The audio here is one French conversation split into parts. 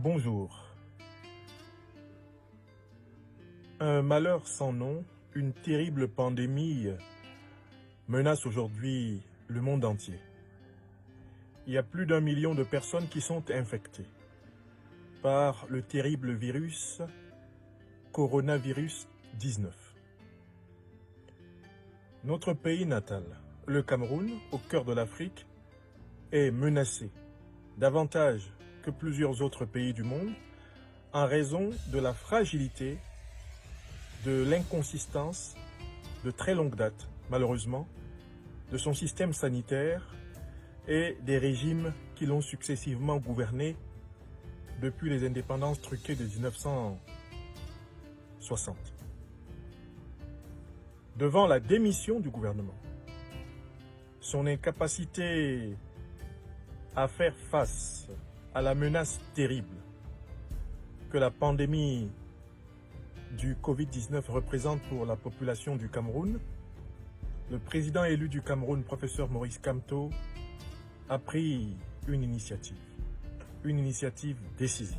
Bonjour. Un malheur sans nom, une terrible pandémie menace aujourd'hui le monde entier. Il y a plus d'1 million de personnes qui sont infectées par le terrible virus coronavirus 19. Notre pays natal, le Cameroun, au cœur de l'Afrique, est menacé davantage que plusieurs autres pays du monde en raison de la fragilité, de l'inconsistance de très longue date, malheureusement, de son système sanitaire et des régimes qui l'ont successivement gouverné depuis les indépendances truquées de 1960. Devant la démission du gouvernement, son incapacité à faire face à la menace terrible que la pandémie du Covid-19 représente pour la population du Cameroun, le président élu du Cameroun, professeur Maurice Kamto, a pris une initiative décisive,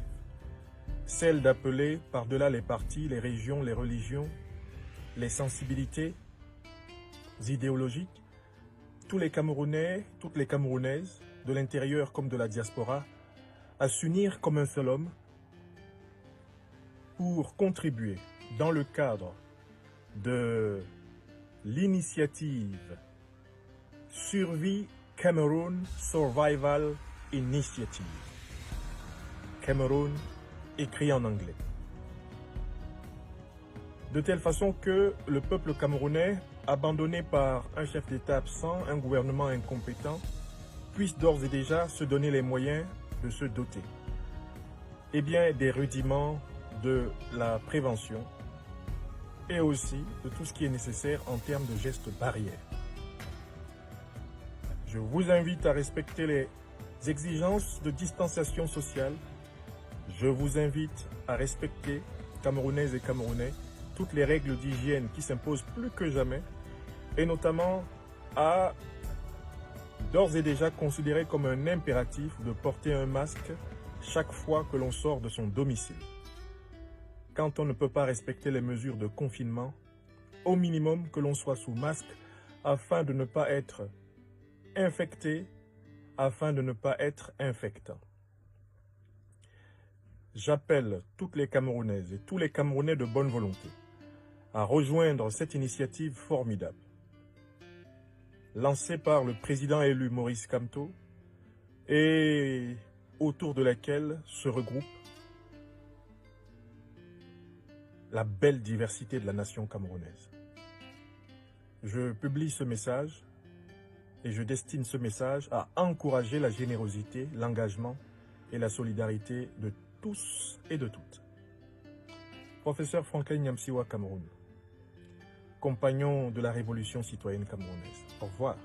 celle d'appeler par-delà les partis, les régions, les religions, les sensibilités idéologiques, tous les Camerounais, toutes les Camerounaises, de l'intérieur comme de la diaspora, à s'unir comme un seul homme pour contribuer dans le cadre de l'initiative Survie Cameroun Survival Initiative. Cameroun écrit en anglais. De telle façon que le peuple camerounais, abandonné par un chef d'État absent, un gouvernement incompétent, puisse d'ores et déjà se donner les moyens de se doter des rudiments de la prévention et aussi de tout ce qui est nécessaire en termes de gestes barrières. Je vous invite à respecter les exigences de distanciation sociale. Je vous invite à respecter, Camerounaises et Camerounais, toutes les règles d'hygiène qui s'imposent plus que jamais et notamment à d'ores et déjà considérer comme un impératif de porter un masque chaque fois que l'on sort de son domicile. Quand on ne peut pas respecter les mesures de confinement, au minimum que l'on soit sous masque afin de ne pas être infecté, afin de ne pas être infectant. J'appelle toutes les Camerounaises et tous les Camerounais de bonne volonté à rejoindre cette initiative formidable, lancée par le président élu Maurice Kamto et autour de laquelle se regroupe la belle diversité de la nation camerounaise. Je publie ce message et je destine ce message à encourager la générosité, l'engagement et la solidarité de tous et de toutes. Professeur Franklin Nyamsiwa Cameroun, compagnon de la révolution citoyenne camerounaise. Au revoir.